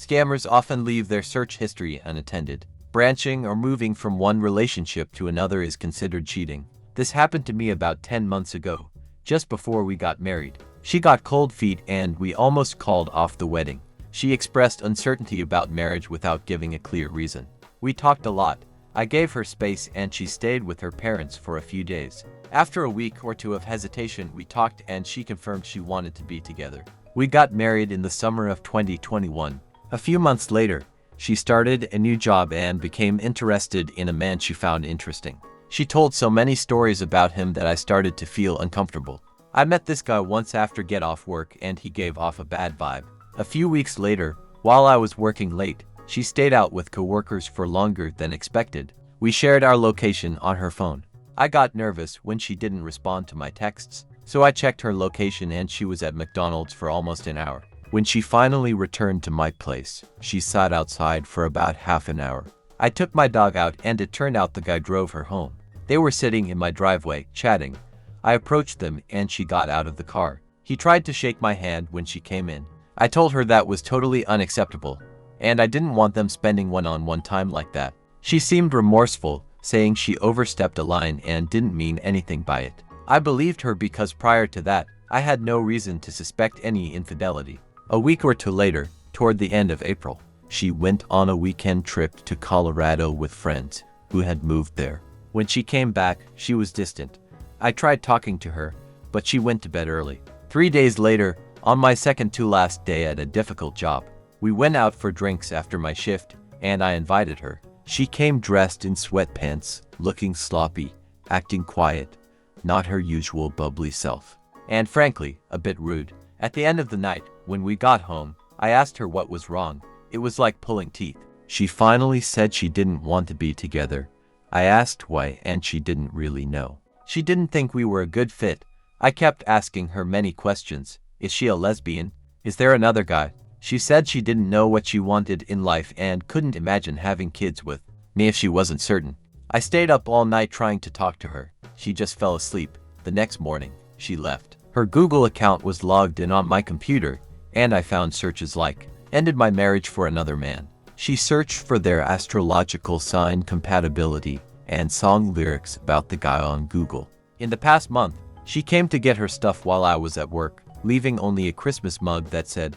Scammers often leave their search history unattended. Branching or moving from one relationship to another is considered cheating. This happened to me about 10 months ago, just before we got married. She got cold feet and we almost called off the wedding. She expressed uncertainty about marriage without giving a clear reason. We talked a lot. I gave her space and she stayed with her parents for a few days. After a week or two of hesitation, we talked and she confirmed she wanted to be together. We got married in the summer of 2021. A few months later, she started a new job and became interested in a man she found interesting. She told so many stories about him that I started to feel uncomfortable. I met this guy once after get off work and he gave off a bad vibe. A few weeks later, while I was working late, she stayed out with coworkers for longer than expected. We shared our location on her phone. I got nervous when she didn't respond to my texts, so I checked her location and she was at McDonald's for almost an hour. When she finally returned to my place, she sat outside for about half an hour. I took my dog out and it turned out the guy drove her home. They were sitting in my driveway, chatting. I approached them and she got out of the car. He tried to shake my hand when she came in. I told her that was totally unacceptable, and I didn't want them spending one-on-one time like that. She seemed remorseful, saying she overstepped a line and didn't mean anything by it. I believed her because prior to that, I had no reason to suspect any infidelity. A week or two later, toward the end of April, she went on a weekend trip to Colorado with friends who had moved there. When she came back, she was distant. I tried talking to her, but she went to bed early. 3 days later, on my second to last day at a difficult job, we went out for drinks after my shift, and I invited her. She came dressed in sweatpants, looking sloppy, acting quiet, not her usual bubbly self, and frankly, a bit rude. At the end of the night, when we got home, I asked her what was wrong. It was like pulling teeth. She finally said she didn't want to be together. I asked why, and she didn't really know. She didn't think we were a good fit. I kept asking her many questions. Is she a lesbian? Is there another guy? She said she didn't know what she wanted in life and couldn't imagine having kids with me if she wasn't certain. I stayed up all night trying to talk to her. She just fell asleep. The next morning, she left. Her Google account was logged in on my computer, and I found searches like, ended my marriage for another man. She searched for their astrological sign compatibility and song lyrics about the guy on Google. In the past month, she came to get her stuff while I was at work, leaving only a Christmas mug that said,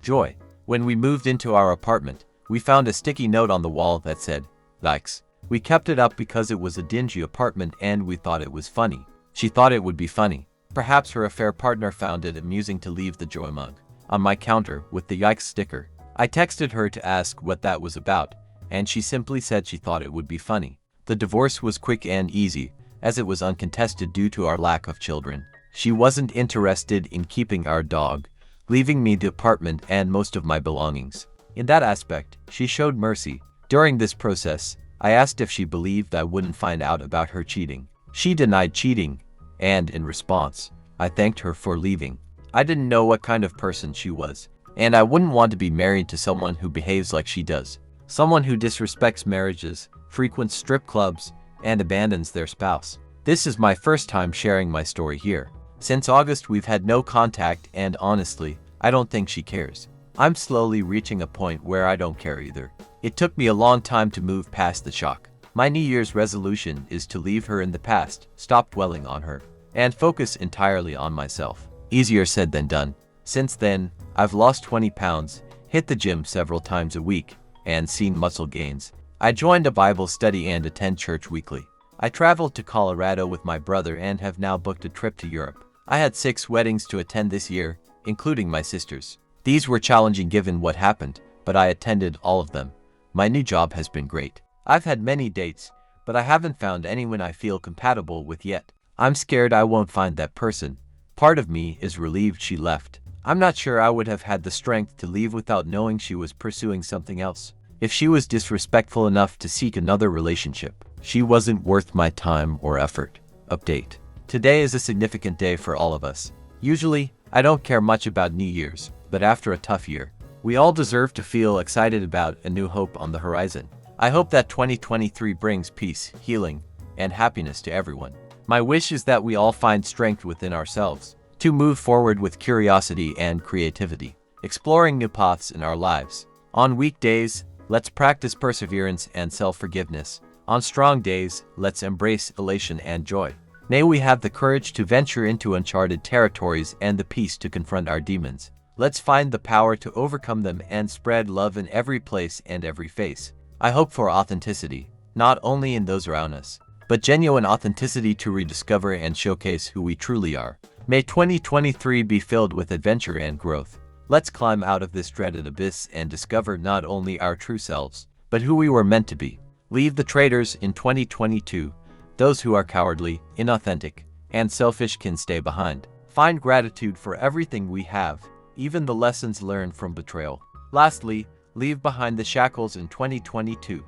Joy. When we moved into our apartment, we found a sticky note on the wall that said, Likes. We kept it up because it was a dingy apartment and we thought it was funny. She thought it would be funny. Perhaps her affair partner found it amusing to leave the Joy mug on my counter with the Yikes sticker. I texted her to ask what that was about, and she simply said she thought it would be funny. The divorce was quick and easy, as it was uncontested due to our lack of children. She wasn't interested in keeping our dog, leaving me the apartment and most of my belongings. In that aspect, she showed mercy. During this process, I asked if she believed I wouldn't find out about her cheating. She denied cheating, and in response, I thanked her for leaving. I didn't know what kind of person she was, and I wouldn't want to be married to someone who behaves like she does. Someone who disrespects marriages, frequents strip clubs, and abandons their spouse. This is my first time sharing my story here. Since August, we've had no contact, and honestly, I don't think she cares. I'm slowly reaching a point where I don't care either. It took me a long time to move past the shock. My New Year's resolution is to leave her in the past, stop dwelling on her, and focus entirely on myself. Easier said than done. Since then, I've lost 20 pounds, hit the gym several times a week, and seen muscle gains. I joined a Bible study and attend church weekly. I traveled to Colorado with my brother and have now booked a trip to Europe. I had 6 weddings to attend this year, including my sister's. These were challenging given what happened, but I attended all of them. My new job has been great. I've had many dates, but I haven't found anyone I feel compatible with yet. I'm scared I won't find that person. Part of me is relieved she left. I'm not sure I would have had the strength to leave without knowing she was pursuing something else. If she was disrespectful enough to seek another relationship, she wasn't worth my time or effort. Update. Today is a significant day for all of us. Usually, I don't care much about New Year's, but after a tough year, we all deserve to feel excited about a new hope on the horizon. I hope that 2023 brings peace, healing, and happiness to everyone. My wish is that we all find strength within ourselves to move forward with curiosity and creativity, exploring new paths in our lives. On weak days, let's practice perseverance and self-forgiveness. On strong days, let's embrace elation and joy. May we have the courage to venture into uncharted territories and the peace to confront our demons. Let's find the power to overcome them and spread love in every place and every face. I hope for authenticity, not only in those around us, but genuine authenticity to rediscover and showcase who we truly are. May 2023 be filled with adventure and growth. Let's climb out of this dreaded abyss and discover not only our true selves, but who we were meant to be. Leave the traitors in 2022. Those who are cowardly, inauthentic, and selfish can stay behind. Find gratitude for everything we have, even the lessons learned from betrayal. Lastly, leave behind the shackles in 2022.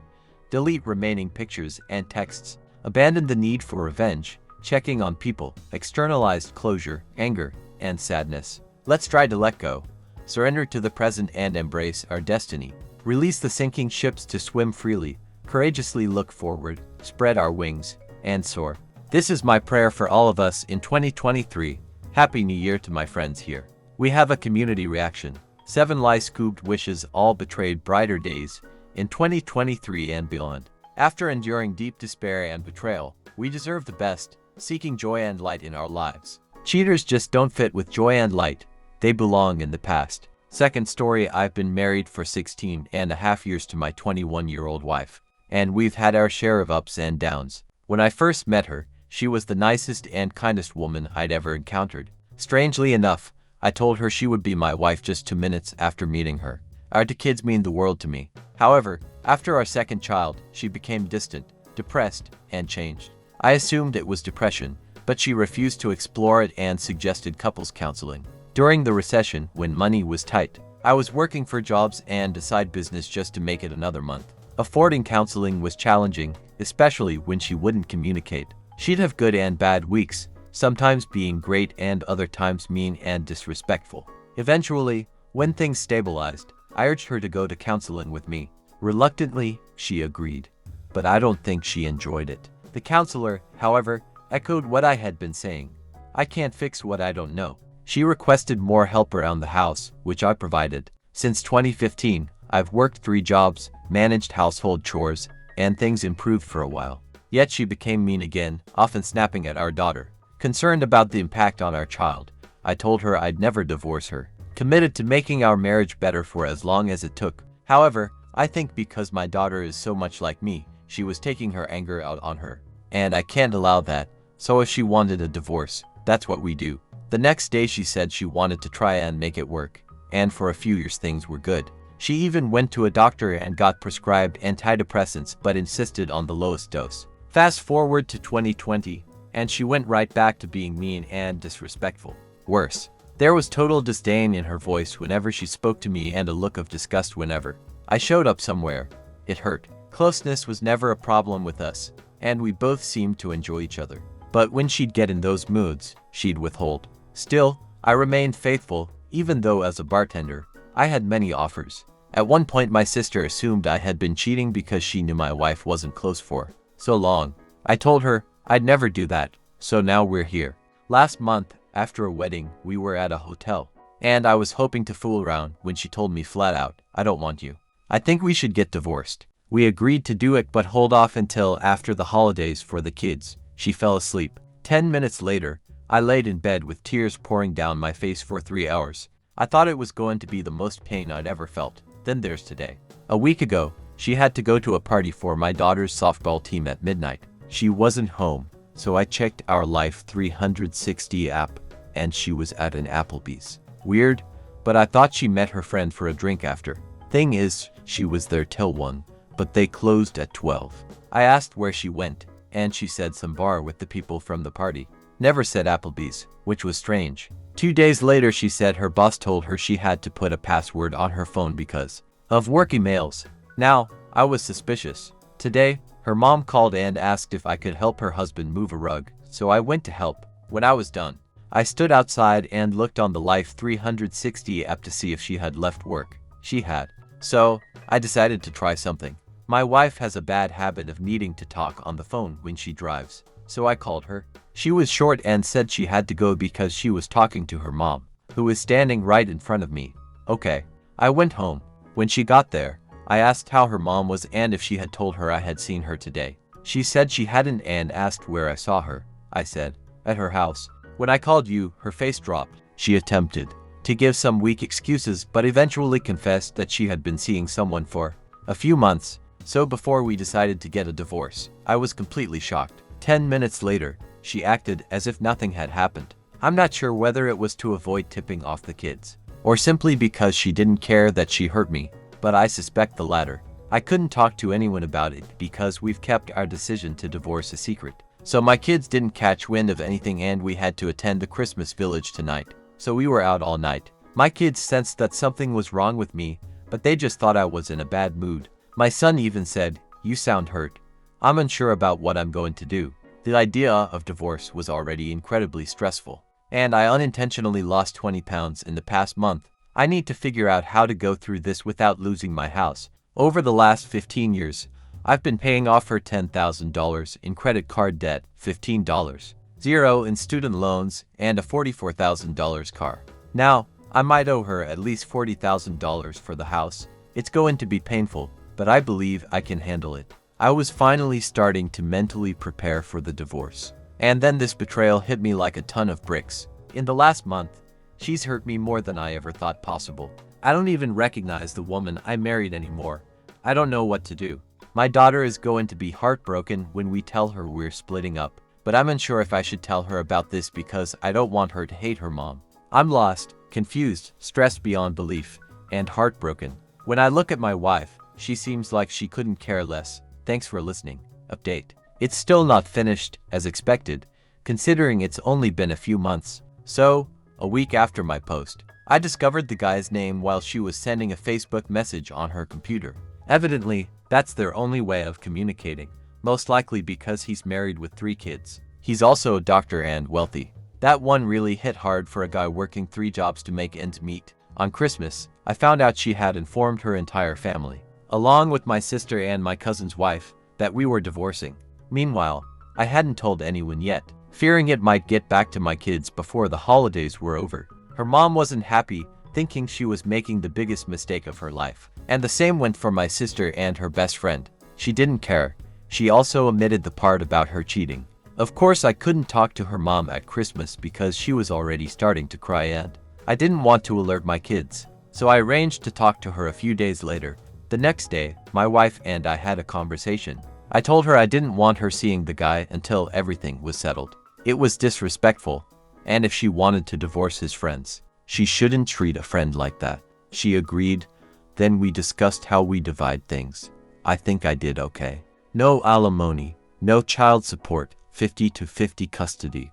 Delete remaining pictures and texts. Abandon the need for revenge, checking on people, externalized closure, anger, and sadness. Let's try to let go. Surrender to the present and embrace our destiny. Release the sinking ships to swim freely. Courageously look forward, spread our wings, and soar. This is my prayer for all of us in 2023. Happy New Year to my friends here. We have a community reaction. 7 lie-scooped wishes all betrayed brighter days in 2023 and beyond. After enduring deep despair and betrayal, we deserve the best, seeking joy and light in our lives. Cheaters just don't fit with joy and light. They belong in the past. Second story, I've been married for 16.5 years to my 21-year-old wife, and we've had our share of ups and downs. When I first met her, she was the nicest and kindest woman I'd ever encountered. Strangely enough, I told her she would be my wife just 2 minutes after meeting her. Our 2 kids mean the world to me. However, after our second child, she became distant, depressed, and changed. I assumed it was depression, but she refused to explore it and suggested couples counseling. During the recession, when money was tight, I was working for jobs and a side business just to make it another month. Affording counseling was challenging, especially when she wouldn't communicate. She'd have good and bad weeks, sometimes being great and other times mean and disrespectful. Eventually, when things stabilized, I urged her to go to counseling with me. Reluctantly, she agreed, but I don't think she enjoyed it. The counselor, however, echoed what I had been saying. I can't fix what I don't know. She requested more help around the house, which I provided. Since 2015, I've worked 3 jobs, managed household chores, and things improved for a while. Yet she became mean again, often snapping at our daughter. Concerned about the impact on our child, I told her I'd never divorce her, committed to making our marriage better for as long as it took. However, I think because my daughter is so much like me, she was taking her anger out on her. And I can't allow that, so if she wanted a divorce, that's what we do. The next day she said she wanted to try and make it work, and for a few years things were good. She even went to a doctor and got prescribed antidepressants but insisted on the lowest dose. Fast forward to 2020, and she went right back to being mean and disrespectful. Worse, there was total disdain in her voice whenever she spoke to me and a look of disgust whenever I showed up somewhere. It hurt. Closeness was never a problem with us, and we both seemed to enjoy each other. But when she'd get in those moods, she'd withhold. Still, I remained faithful, even though as a bartender, I had many offers. At one point my sister assumed I had been cheating because she knew my wife wasn't close for so long. I told her I'd never do that, so now we're here. Last month, after a wedding, we were at a hotel, and I was hoping to fool around when she told me flat out, I don't want you. I think we should get divorced. We agreed to do it but hold off until after the holidays for the kids. She fell asleep. 10 minutes later, I laid in bed with tears pouring down my face for 3 hours. I thought it was going to be the most pain I'd ever felt. Then there's today. A week ago, she had to go to a party for my daughter's softball team at midnight. She wasn't home, so I checked our Life 360 app, and she was at an Applebee's. Weird, but I thought she met her friend for a drink after. Thing is, she was there till 1, but they closed at 12. I asked where she went, and she said some bar with the people from the party. Never said Applebee's, which was strange. 2 days later she said her boss told her she had to put a password on her phone because of work emails. Now, I was suspicious. Today, her mom called and asked if I could help her husband move a rug, so I went to help. When I was done, I stood outside and looked on the Life 360 app to see if she had left work. She had. So, I decided to try something. My wife has a bad habit of needing to talk on the phone when she drives, so I called her. She was short and said she had to go because she was talking to her mom, who was standing right in front of me. Okay. I went home, When she got there, I asked how her mom was and if she had told her I had seen her today. She said she hadn't and asked where I saw her. I said, at her house. When I called you, her face dropped. She attempted to give some weak excuses but eventually confessed that she had been seeing someone for a few months. So before we decided to get a divorce, I was completely shocked. 10 minutes later, she acted as if nothing had happened. I'm not sure whether it was to avoid tipping off the kids, or simply because she didn't care that she hurt me, but I suspect the latter. I couldn't talk to anyone about it because we've kept our decision to divorce a secret. So my kids didn't catch wind of anything and we had to attend the Christmas village tonight. So we were out all night. My kids sensed that something was wrong with me, but they just thought I was in a bad mood. My son even said, "You sound hurt. I'm unsure about what I'm going to do." The idea of divorce was already incredibly stressful, and I unintentionally lost 20 pounds in the past month. I need to figure out how to go through this without losing my house. Over the last 15 years, I've been paying off her $10,000 in credit card debt, $15,000 in student loans, and a $44,000 car. Now, I might owe her at least $40,000 for the house. It's going to be painful, but I believe I can handle it. I was finally starting to mentally prepare for the divorce. And then this betrayal hit me like a ton of bricks. In the last month, she's hurt me more than I ever thought possible. I don't even recognize the woman I married anymore. I don't know what to do. My daughter is going to be heartbroken when we tell her we're splitting up, but I'm unsure if I should tell her about this because I don't want her to hate her mom. I'm lost, confused, stressed beyond belief, and heartbroken. When I look at my wife, she seems like she couldn't care less. Thanks for listening. Update. It's still not finished, as expected, considering it's only been a few months. So, a week after my post, I discovered the guy's name while she was sending a Facebook message on her computer. Evidently, that's their only way of communicating, most likely because he's married with 3 kids. He's also a doctor and wealthy. That one really hit hard for a guy working 3 jobs to make ends meet. On Christmas, I found out she had informed her entire family, along with my sister and my cousin's wife, that we were divorcing. Meanwhile, I hadn't told anyone yet, fearing it might get back to my kids before the holidays were over. Her mom wasn't happy, thinking she was making the biggest mistake of her life. And the same went for my sister and her best friend. She didn't care. She also omitted the part about her cheating. Of course, I couldn't talk to her mom at Christmas because she was already starting to cry and I didn't want to alert my kids. So I arranged to talk to her a few days later. The next day, my wife and I had a conversation. I told her I didn't want her seeing the guy until everything was settled. It was disrespectful, and if she wanted to divorce his friends, she shouldn't treat a friend like that. She agreed. Then we discussed how we divide things. I think I did okay. No alimony, no child support, 50-50 custody.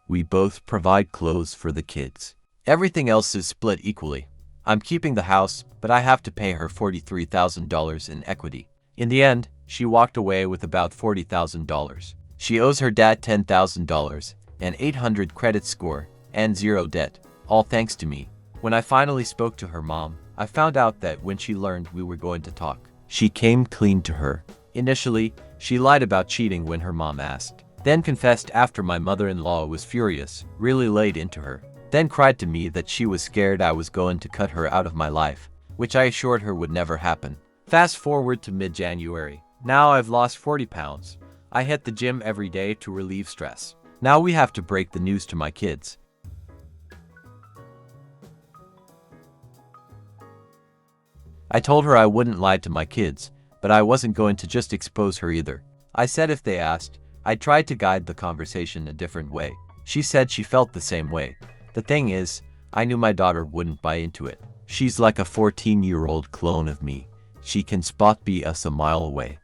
We both provide clothes for the kids. Everything else is split equally. I'm keeping the house, but I have to pay her $43,000 in equity. In the end, she walked away with about $40,000. She owes her dad $10,000, an 800 credit score, and 0 debt, all thanks to me. When I finally spoke to her mom, I found out that when she learned we were going to talk, she came clean to her. Initially, she lied about cheating when her mom asked, then confessed after my mother-in-law was furious, really laid into her, then cried to me that she was scared I was going to cut her out of my life, which I assured her would never happen. Fast forward to mid-January. Now I've lost 40 pounds. I hit the gym every day to relieve stress. Now we have to break the news to my kids. I told her I wouldn't lie to my kids, but I wasn't going to just expose her either. I said if they asked, I'd try to guide the conversation a different way. She said she felt the same way. The thing is, I knew my daughter wouldn't buy into it. She's like a 14-year-old clone of me. She can spot BS a mile away.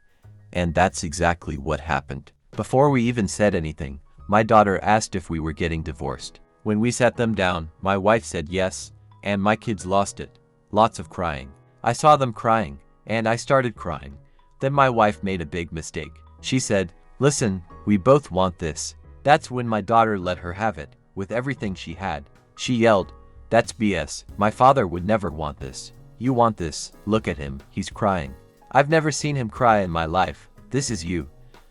And that's exactly what happened. Before we even said anything, my daughter asked if we were getting divorced. When we sat them down, my wife said yes, and my kids lost it. Lots of crying. I saw them crying, and I started crying. Then my wife made a big mistake. She said, "Listen, we both want this." That's when my daughter let her have it, with everything she had. She yelled, "That's BS. My father would never want this. You want this. Look at him. He's crying. I've never seen him cry in my life. This is you."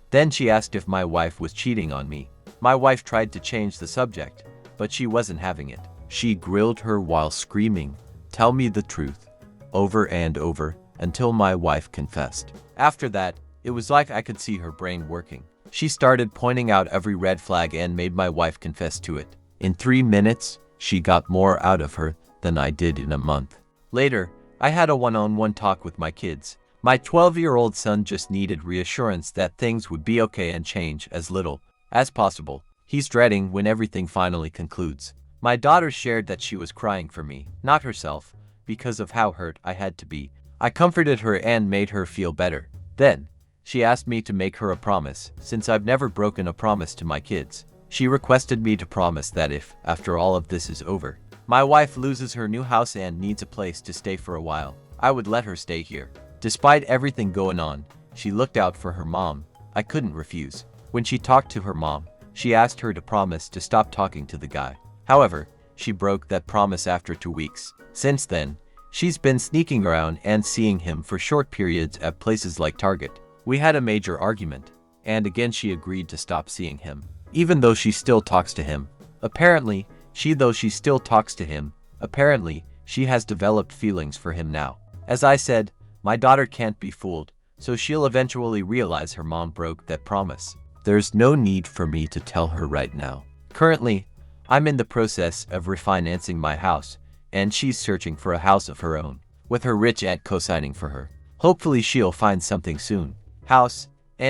Then she asked if my wife was cheating on me. My wife tried to change the subject, but she wasn't having it. She grilled her while screaming, "Tell me the truth. over and over, until my wife confessed. After that, it was like I could see her brain working. She started pointing out every red flag and made my wife confess to it. In 3 minutes, she got more out of her than I did in a month. Later, I had a one-on-one talk with my kids. My 12-year-old son just needed reassurance that things would be okay and change as little as possible. He's dreading when everything finally concludes. My daughter shared that she was crying for me, not herself, because of how hurt I had to be. I comforted her and made her feel better. Then, she asked me to make her a promise, since I've never broken a promise to my kids. She requested me to promise that if, after all of this is over, my wife loses her new house and needs a place to stay for a while, I would let her stay here. Despite everything going on, she looked out for her mom. I couldn't refuse. When she talked to her mom, she asked her to promise to stop talking to the guy. However, she broke that promise after 2 weeks. Since then, she's been sneaking around and seeing him for short periods at places like Target. We had a major argument, and again she agreed to stop seeing him, even though she still talks to him. Apparently, she has developed feelings for him now. As I said, my daughter can't be fooled, so she'll eventually realize her mom broke that promise. There's no need for me to tell her right now. Currently, I'm in the process of refinancing my house, and she's searching for a house of her own, with her rich aunt co-signing for her. Hopefully she'll find something soon.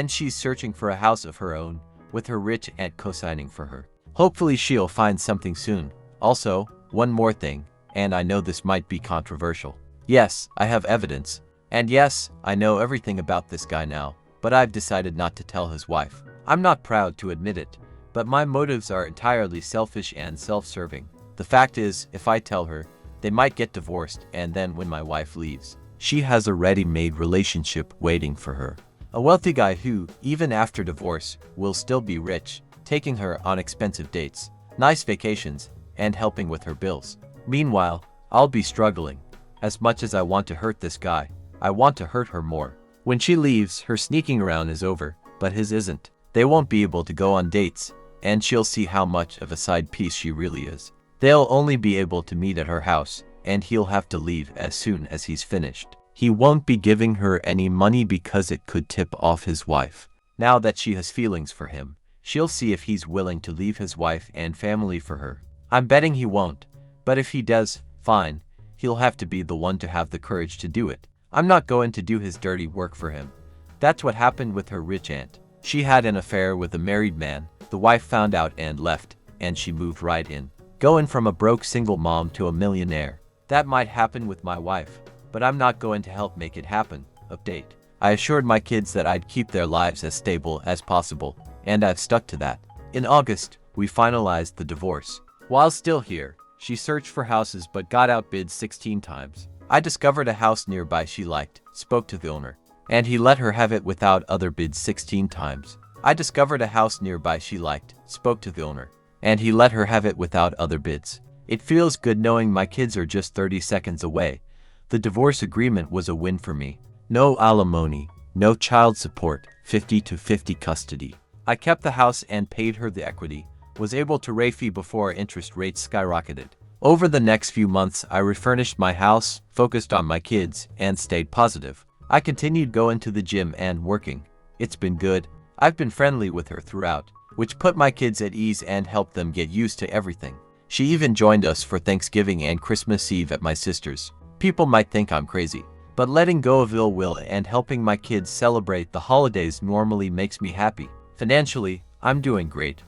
She's searching for a house of her own, with her rich aunt co-signing for her. Hopefully she'll find something soon. Also, one more thing, and I know this might be controversial. Yes, I have evidence. And yes, I know everything about this guy now, but I've decided not to tell his wife. I'm not proud to admit it, but my motives are entirely selfish and self-serving. The fact is, if I tell her, they might get divorced, and then when my wife leaves, she has a ready-made relationship waiting for her. A wealthy guy who, even after divorce, will still be rich, taking her on expensive dates, nice vacations, and helping with her bills. Meanwhile, I'll be struggling. As much as I want to hurt this guy, I want to hurt her more. When she leaves, her sneaking around is over, but his isn't. They won't be able to go on dates, and she'll see how much of a side piece she really is. They'll only be able to meet at her house, and he'll have to leave as soon as he's finished. He won't be giving her any money because it could tip off his wife. Now that she has feelings for him, she'll see if he's willing to leave his wife and family for her. I'm betting he won't, but if he does, fine. He'll have to be the one to have the courage to do it. I'm not going to do his dirty work for him. That's what happened with her rich aunt. She had an affair with a married man, the wife found out and left, and she moved right in, going from a broke single mom to a millionaire. That might happen with my wife, but I'm not going to help make it happen. Update. I assured my kids that I'd keep their lives as stable as possible, and I've stuck to that. In August, we finalized the divorce. While still here, she searched for houses but got outbid 16 times. I discovered a house nearby she liked, spoke to the owner, and he let her have it without other bids 16 times. I discovered a house nearby she liked, spoke to the owner, and he let her have it without other bids. It feels good knowing my kids are just 30 seconds away. The divorce agreement was a win for me. No alimony, no child support, 50-50 custody. I kept the house and paid her the equity, was able to refee before interest rates skyrocketed. Over the next few months, I refurnished my house, focused on my kids, and stayed positive. I continued going to the gym and working. It's been good. I've been friendly with her throughout, which put my kids at ease and helped them get used to everything. She even joined us for Thanksgiving and Christmas Eve at my sister's. People might think I'm crazy, but letting go of ill will and helping my kids celebrate the holidays normally makes me happy. Financially, I'm doing great.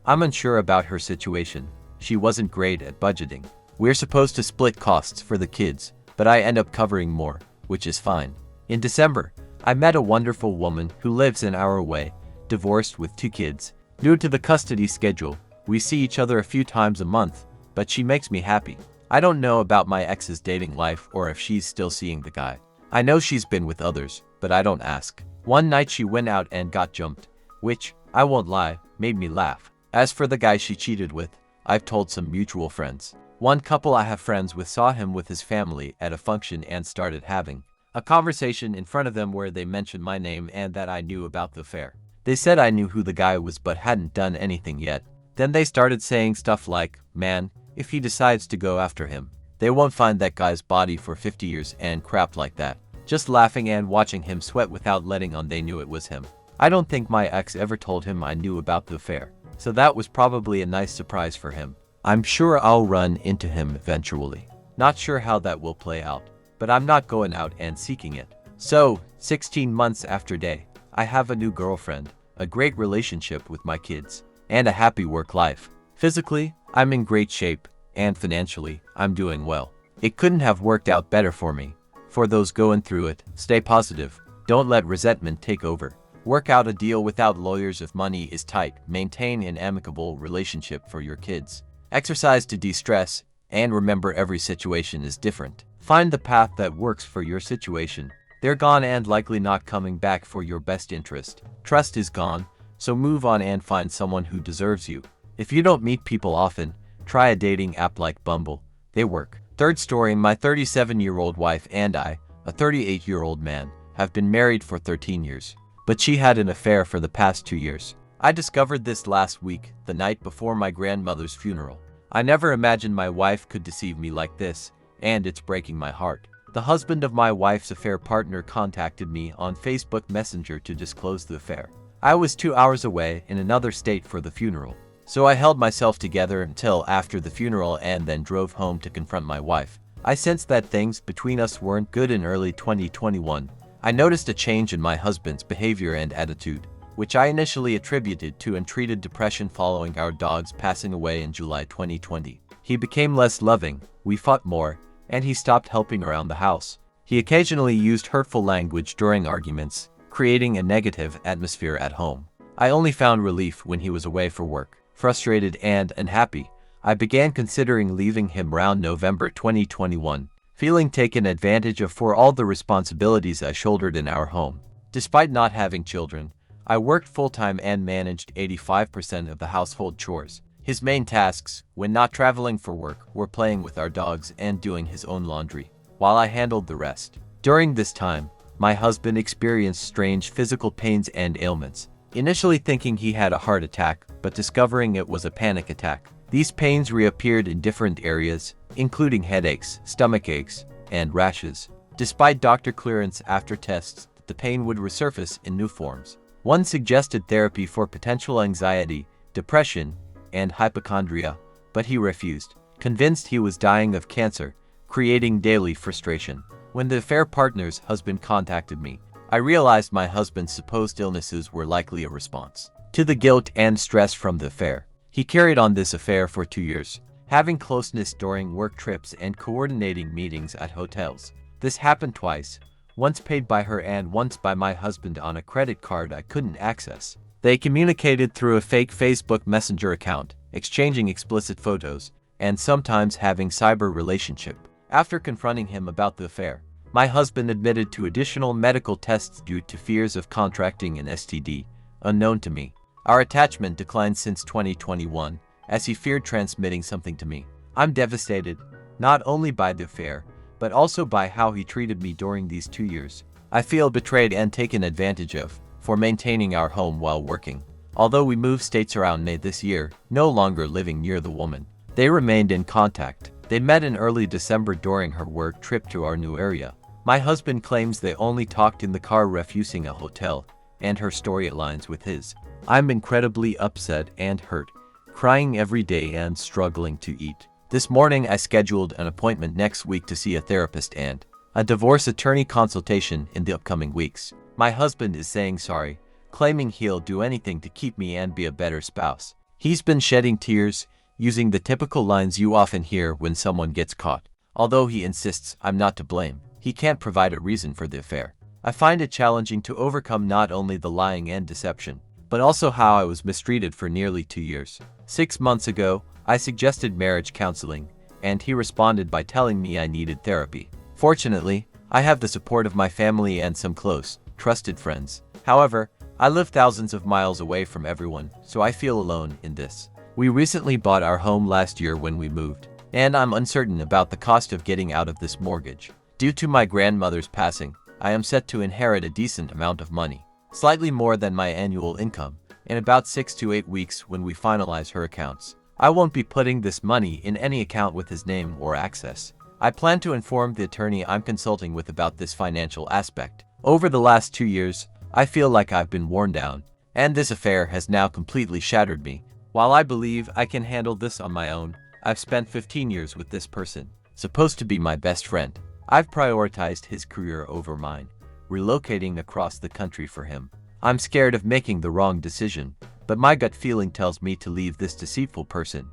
I'm unsure about her situation. She wasn't great at budgeting. We're supposed to split costs for the kids, but I end up covering more, which is fine. In December, I met a wonderful woman who lives an hour away, divorced with 2 kids. Due to the custody schedule, we see each other a few times a month, but she makes me happy. I don't know about my ex's dating life or if she's still seeing the guy. I know she's been with others, but I don't ask. One night she went out and got jumped, which, I won't lie, made me laugh. As for the guy she cheated with, I've told some mutual friends. One couple I have friends with saw him with his family at a function and started having a conversation in front of them where they mentioned my name and that I knew about the affair. They said I knew who the guy was but hadn't done anything yet. Then they started saying stuff like, "Man, if he decides to go after him, They won't find that guy's body for 50 years and crap like that. Just laughing and watching him sweat without letting on they knew it was him. I don't think my ex ever told him I knew about the affair, so that was probably a nice surprise for him. I'm sure I'll run into him eventually. Not sure how that will play out, but I'm not going out and seeking it. So, 16 months after day, I have a new girlfriend, a great relationship with my kids, and a happy work life. Physically, I'm in great shape, and financially, I'm doing well. It couldn't have worked out better for me. For those going through it, stay positive. Don't let resentment take over. Work out a deal without lawyers if money is tight. Maintain an amicable relationship for your kids. Exercise to de-stress, and remember every situation is different. Find the path that works for your situation. They're gone and likely not coming back for your best interest. Trust is gone, so move on and find someone who deserves you. If you don't meet people often, try a dating app like Bumble. They work. Third story, my 37-year-old wife and I, a 38-year-old man, have been married for 13 years. But she had an affair for the past 2 years. I discovered this last week, the night before my grandmother's funeral. I never imagined my wife could deceive me like this, and it's breaking my heart. The husband of my wife's affair partner contacted me on Facebook Messenger to disclose the affair. I was 2 hours away in another state for the funeral, so I held myself together until after the funeral and then drove home to confront my wife. I sensed that things between us weren't good in early 2021. I noticed a change in my husband's behavior and attitude, which I initially attributed to untreated depression following our dog's passing away in July 2020. He became less loving, we fought more, and he stopped helping around the house. He occasionally used hurtful language during arguments, creating a negative atmosphere at home. I only found relief when he was away for work. Frustrated and unhappy, I began considering leaving him around November 2021, feeling taken advantage of for all the responsibilities I shouldered in our home. Despite not having children, I worked full-time and managed 85% of the household chores. His main tasks, when not traveling for work, were playing with our dogs and doing his own laundry, while I handled the rest. During this time, my husband experienced strange physical pains and ailments, initially thinking he had a heart attack, but discovering it was a panic attack. These pains reappeared in different areas, including headaches, stomach aches, and rashes. Despite doctor clearance after tests, the pain would resurface in new forms. One suggested therapy for potential anxiety, depression, and hypochondria, but he refused, convinced he was dying of cancer, creating daily frustration. When the affair partner's husband contacted me, I realized my husband's supposed illnesses were likely a response to the guilt and stress from the affair. He carried on this affair for 2 years, having closeness during work trips and coordinating meetings at hotels. This happened twice, once paid by her and once by my husband on a credit card I couldn't access. They communicated through a fake Facebook Messenger account, exchanging explicit photos, and sometimes having cyber relationship. After confronting him about the affair, my husband admitted to additional medical tests due to fears of contracting an STD, unknown to me. Our attachment declined since 2021, as he feared transmitting something to me. I'm devastated, not only by the affair, but also by how he treated me during these 2 years. I feel betrayed and taken advantage of for maintaining our home while working. Although we moved states around May this year, no longer living near the woman, they remained in contact. They met in early December during her work trip to our new area. My husband claims they only talked in the car refusing a hotel, and her story aligns with his. I'm incredibly upset and hurt, crying every day and struggling to eat. This morning I scheduled an appointment next week to see a therapist and a divorce attorney consultation in the upcoming weeks. My husband is saying sorry, claiming he'll do anything to keep me and be a better spouse. He's been shedding tears, using the typical lines you often hear when someone gets caught. Although he insists I'm not to blame, he can't provide a reason for the affair. I find it challenging to overcome not only the lying and deception, but also how I was mistreated for nearly 2 years. 6 months ago, I suggested marriage counseling, and he responded by telling me I needed therapy. Fortunately, I have the support of my family and some close, trusted friends. However, I live thousands of miles away from everyone, so I feel alone in this. We recently bought our home last year when we moved, and I'm uncertain about the cost of getting out of this mortgage. Due to my grandmother's passing, I am set to inherit a decent amount of money, slightly more than my annual income, in about 6 to 8 weeks when we finalize her accounts. I won't be putting this money in any account with his name or access. I plan to inform the attorney I'm consulting with about this financial aspect. Over the last 2 years, I feel like I've been worn down, and this affair has now completely shattered me. While I believe I can handle this on my own, I've spent 15 years with this person, supposed to be my best friend. I've prioritized his career over mine, relocating across the country for him. I'm scared of making the wrong decision, but my gut feeling tells me to leave this deceitful person